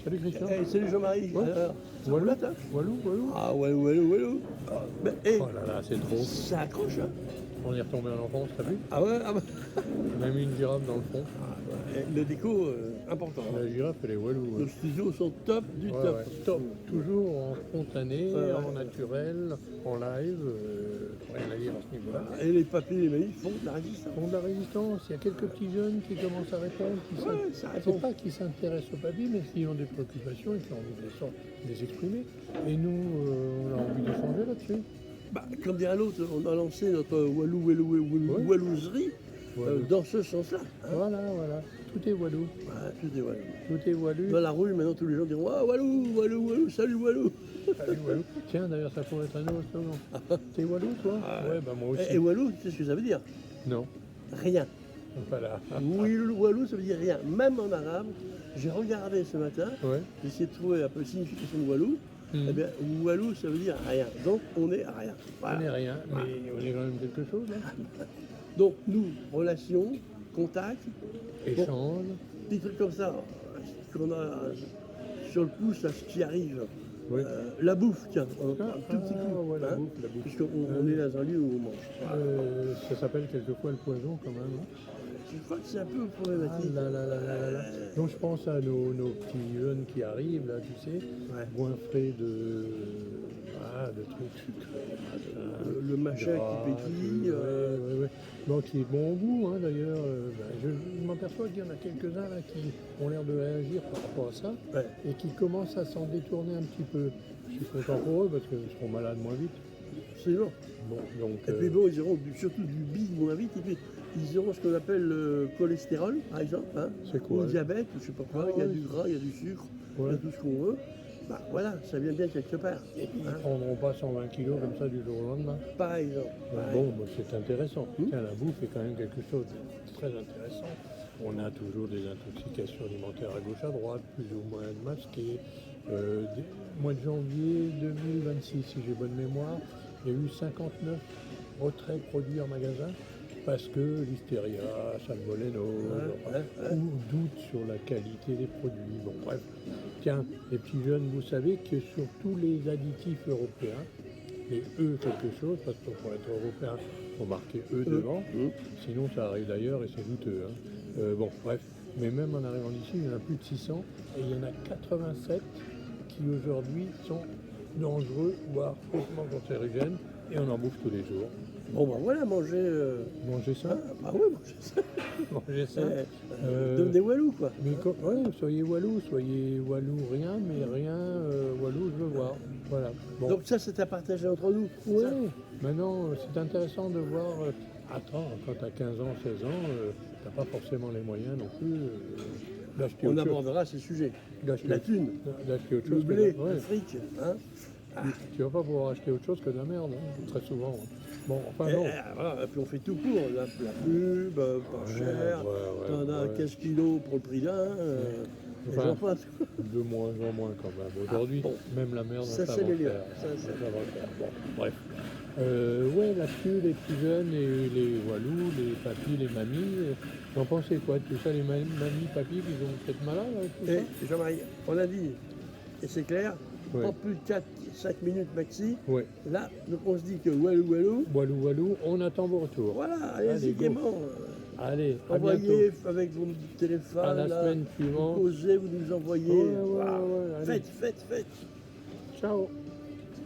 Salut Christian. Salut Jean-Marie. Ouais. Alors, ça Walou, roule, toi Walou, Walou. Ah, walou. Ah, ben, Oh là là, c'est trop. ça accroche, hein. On est retombé en enfance, t'as vu? Ah ouais, ah bah. On a mis une girafe dans le fond. Ah, ouais. Le déco, important. Hein. La girafe, elle est Walou. Nos studios sont top du Ouais, top. ouais. Top. Toujours en spontané, Ouais, en ouais. naturel, en live. Rien à dire à ce niveau-là. Et les papiers, les manifs font de la résistance. Font de la résistance. Il y a quelques petits jeunes qui commencent à répondre. Ouais, ça répond. C'est pas qu'ils s'intéressent au papier, mais qui ont des préoccupations et qui ont envie de les exprimer. Et nous, on a envie d'échanger là-dessus. Bah, comme dirait l'autre, on a lancé notre Ouais. walouserie Walou. dans ce sens-là. Hein. Voilà. Tout est Walou. Voilà, tout est walou. Tout est Walou. Dans la rue, maintenant, tous les gens diront ah, walou, salut walou. Salut Walou. Tiens, d'ailleurs, ça pourrait être un nouveau slogan. T'es Walou, toi? Ah, Ouais, bah moi aussi. Et walou, tu sais ce que ça veut dire? Non, Rien. voilà. Walou, ça veut dire rien. Même en arabe, j'ai regardé ce matin, Ouais. j'ai essayé de trouver un peu la signification de walou. Eh bien, walou, ça veut dire rien. Donc, on est rien. Voilà. On n'est rien, mais on est quand même quelque chose. Hein. Donc, nous, relations, contacts, Échange. des trucs comme ça, qu'on a sur le pouce, là, ce qui arrive. Oui. La bouffe, tiens, un tout petit coup. ouais, la hein, bouffe. Puisqu'on on est dans un lieu où on mange. Voilà. Ça s'appelle quelquefois le poison quand même. Hein. Je crois que c'est un peu Ah problématique. là. Donc je pense à nos petits jeunes qui arrivent là, tu sais, Ouais. goinfrés de trucs sucrés. Le machin gras, qui pétille. ouais. Bon, qui est bon au goût hein, d'ailleurs. Je m'aperçois qu'il y en a quelques-uns là qui ont l'air de réagir par rapport à ça Ouais. et qui commencent à s'en détourner un petit peu. Je suis content pour eux parce qu'ils seront malades moins vite. Absolument. Bon, donc, Et puis bon, ils auront surtout du bide moins vite, et puis ils auront ce qu'on appelle le cholestérol, par exemple, hein, C'est quoi, ou le ouais. diabète, ou je sais pas quoi, Ah il y a ouais. du gras, il y a du sucre, il y Ouais. a tout ce qu'on veut. Bah voilà, ça vient bien quelque part. ils ne hein, prendront pas 120 kilos comme ça du jour au lendemain. par exemple. Donc Ouais. bon, bah, c'est intéressant. Tiens, la bouffe est quand même quelque chose de très intéressant. On a toujours des intoxications alimentaires à gauche, à droite, plus ou moins masquées. Mois de janvier 2026, si j'ai bonne mémoire, il y a eu 59 retraits produits en magasin parce que l'hystéria, salmonellose, Ouais. ou doute sur la qualité des produits. Bon, bref. Tiens, les petits jeunes, vous savez que sur tous les additifs européens, les E quelque chose, parce que pour être européen, il faut marquer E devant, sinon ça arrive d'ailleurs et c'est douteux. Hein. Bon, bref. Mais même en arrivant d'ici, il y en a plus de 600 et il y en a 87 qui aujourd'hui sont dangereux, voire hautement cancérigènes, et on en bouffe tous les jours. Bon bah voilà, manger. Mangez ça, Bah ouais, manger ça. mangez ça. Donne des walous, quoi. Mais ouais, soyez walou rien, mais rien walou, je veux voir. Voilà. Bon. Donc ça, c'est à partager entre nous. Ouais, ça. maintenant, c'est intéressant de voir. Attends, quand tu as 15 ans, 16 ans, tu n'as pas forcément les moyens non plus d'acheter On autre chose. abordera ces sujets. D'acheter La thune, d'acheter autre le chose blé, que ouais. le fric. Hein. Tu vas pas pouvoir acheter autre chose que de la merde, hein, très souvent. Bon, enfin Et, non. voilà, et puis on fait tout pour, la pub, pas cher, t'en as 15 kilos pour le prix d'un, et Enfin, j'en passe. De moins en moins quand même. Aujourd'hui, bon. même la merde, Ça, ça c'est va les le lieux. faire. Ça, c'est- Ça va le faire. Bon, bref. Ouais, là-dessus, les petits jeunes et les walous, les papis, les mamies, t'en pensez quoi de tout ça, les mamies, papis, ils ont peut-être malade avec tout Et ça? Jean-Marie, on a dit, et c'est clair, Ouais. pas plus de 4-5 minutes maxi. Ouais. Là, donc on se dit que walou, Walou, on attend vos retours. voilà, Allez, allez-y go. gaiement. Allez, à Envoyez bientôt. avec vos téléphones, À la là, semaine suivante. vous causez, vous nous envoyez. Ouais, Voilà. allez. Faites. Ciao.